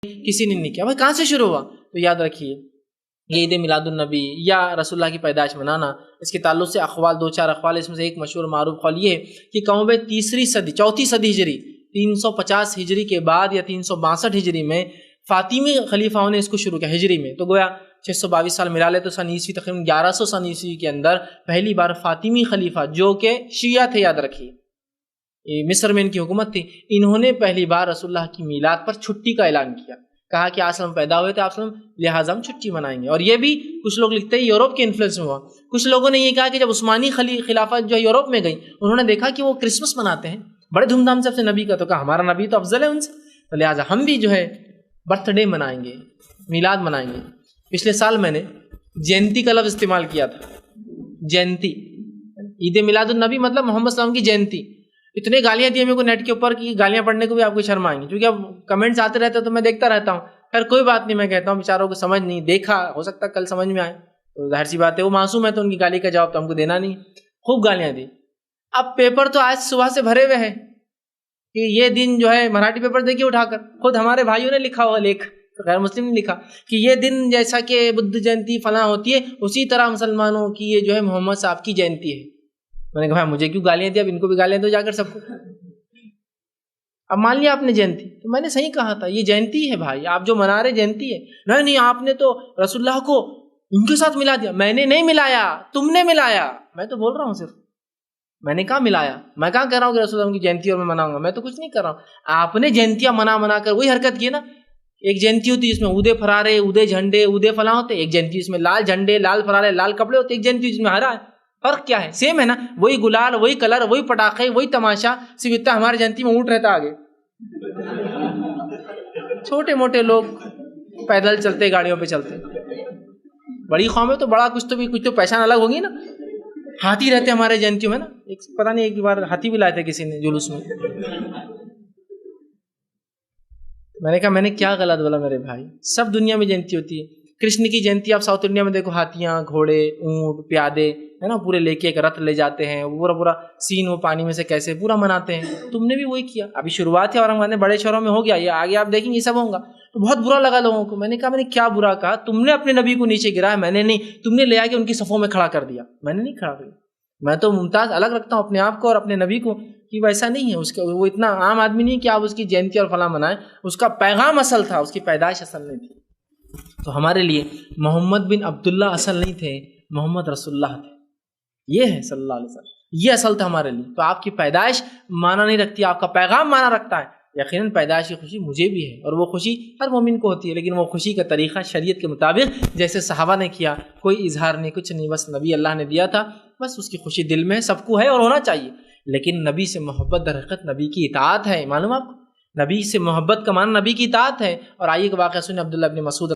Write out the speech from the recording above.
کسی نے نہیں کیا. بھائی کہاں سے شروع ہوا؟ تو یاد رکھیے یہ عید میلاد النبی یا رسول اللہ کی پیدائش منانا، اس کے تعلق سے اقوال، 2-4 اقوال. اس میں سے ایک مشہور معروف قول یہ ہے کہ کم بیش 4 صدی ہجری 350 ہجری کے بعد یا 362 ہجری میں فاطمی خلیفاؤں نے اس کو شروع کیا ہجری میں. تو گویا 622 سال ملا لے تو سن عیسوی تقریباً 1100 سن عیسوی کے اندر پہلی بار فاطمی خلیفہ جو کہ شیعہ تھے، یاد رکھیے مصر میں ان کی حکومت تھی، انہوں نے پہلی بار رسول اللہ کی میلاد پر چھٹی کا اعلان کیا. کہا کہ آج ہم پیدا ہوئے تھے آپ لہٰذا ہم چھٹی منائیں گے. اور یہ بھی کچھ لوگ لکھتے ہیں یورپ کے انفلوئنس میں ہوا. کچھ لوگوں نے یہ کہا کہ جب عثمانی خلافت جو ہے یورپ میں گئی، انہوں نے دیکھا کہ وہ کرسمس مناتے ہیں بڑے دھوم دھام سے اپنے نبی کا، تو کہا ہمارا نبی تو افضل ہے ان سے، تو لہٰذا ہم بھی جو ہے برتھ ڈے منائیں گے، میلاد منائیں گے. پچھلے سال میں نے جینتی کا لفظ استعمال کیا تھا. جینتی، عید میلاد النبی مطلب محمد صلی اللہ علیہ وسلم کی جینتی. اتنے گالیاں دی میرے کو نیٹ کے اوپر کہ گالیاں پڑھنے کو بھی آپ کو شرم آئیں گی، کیونکہ اب کمنٹس آتے رہتے ہیں تو میں دیکھتا رہتا ہوں. خیر کوئی بات نہیں، میں کہتا ہوں بیچاروں کو سمجھ نہیں، دیکھا ہو سکتا ہے کل سمجھ میں آئے، تو ظاہر سی بات ہے وہ معصوم ہے تو ان کی گالی کا جواب تو ہم کو دینا نہیں. خوب گالیاں دی. اب پیپر تو آج صبح سے بھرے ہوئے ہیں کہ یہ دن جو ہے، مراٹھی پیپر دیکھیے اٹھا کر، خود ہمارے بھائیوں نے لکھا ہوا لیکھ، غیر مسلم نے لکھا کہ یہ دن جیسا کہ بدھ جینتی فلاں ہوتی ہے اسی طرح مسلمانوں کی یہ جو ہے محمد صاحب کی جینتی ہے. میں نے کہا مجھے کیوں گالیاں دی، اب ان کو بھی گالیاں دو جا کر سب کو. اب مان لیا آپ نے جینتی، تو میں نے صحیح کہا تھا یہ جینتی ہے بھائی، آپ جو منا رہے جینتی ہے. نہیں آپ نے تو رسول اللہ کو ان کے ساتھ ملا دیا. میں نے نہیں ملایا، تم نے ملایا. میں تو بول رہا ہوں صرف، میں نے کہاں ملایا، میں کہاں کہہ رہا ہوں کہ رسول اللہ کی جینتی اور میں مناؤں گا، میں تو کچھ نہیں کر رہا ہوں. آپ نے جینتیاں منا کر وہی حرکت کی نا. ایک جینتی ہوتی ہے جس میں اودے فرارے، اودے جھنڈے، اودے فلاں ہوتے، ایک جینتی جس میں لال جھنڈے، لال فرارے، لال کپڑے ہوتے، ایک جینتی جس میں ہرا ہے. فرق کیا ہے؟ سیم ہے نا، وہی گلال، وہی کلر، وہی پٹاخے، وہی تماشا، صرف اتنا ہماری جینتی میں اونٹ رہتا آگے. چھوٹے موٹے لوگ پیدل چلتے، گاڑیوں پہ چلتے. بڑی قوم ہے تو بڑا کچھ تو پہچان الگ ہوگی نا. ہاتھی رہتے ہمارے جینتیوں میں نا، پتہ نہیں ایک بار ہاتھی بھی لائے تھے کسی نے جلوس میں. میں نے کہا میں نے کیا غلط بولا میرے بھائی؟ سب دنیا میں جینتی ہوتی ہے. کرشن کی جینتی آپ ساؤتھ انڈیا میں دیکھو، ہاتھیاں، گھوڑے، اونٹ، پیادے ہے نا، پورے لے کے ایک رتھ لے جاتے ہیں، پورا سین وہ پانی میں سے کیسے پورا مناتے ہیں. تم نے بھی وہی کیا. ابھی شروعات ہے اورنگ آباد میں، بڑے شہروں میں ہو گیا، یہ آگے آپ دیکھیں گے یہ سب ہوگا. تو بہت برا لگا لوگوں کو. میں نے کہا میں نے کیا برا کہا؟ تم نے اپنے نبی کو نیچے گرایا، میں نے نہیں. تم نے لے آ کے ان کی صفوں میں کھڑا کر دیا، میں نے نہیں کھڑا کیا. میں تو ممتاز الگ رکھتا ہوں اپنے آپ کو اور اپنے نبی کو، کہ ویسا نہیں ہے. اس کا وہ اتنا عام آدمی نہیں کہ آپ اس کی جینتی اور فلاں منائیں. اس کا پیغام اصل تھا، اس کی پیدائش اصل نہیں تھی. تو ہمارے لیے محمد بن عبداللہ اصل نہیں تھے، محمد رسول اللہ تھے. یہ ہے صلی اللہ علیہ وسلم، یہ اصل تھا ہمارے لیے. تو آپ کی پیدائش معنی نہیں رکھتی، آپ کا پیغام معنی رکھتا ہے. یقیناً پیدائش کی خوشی مجھے بھی ہے، اور وہ خوشی ہر مومن کو ہوتی ہے، لیکن وہ خوشی کا طریقہ شریعت کے مطابق جیسے صحابہ نے کیا، کوئی اظہار نہیں، کچھ نہیں، بس نبی اللہ نے دیا تھا، بس اس کی خوشی دل میں سب کو ہے اور ہونا چاہیے. لیکن نبی سے محبت در حقیقت نبی کی اطاعت ہے. معلوم آپ کو، نبی سے محبت کا معنی نبی کی اطاعت ہے. اور آئیے کہ واقعہ سنیں عبداللہ ابن مسعود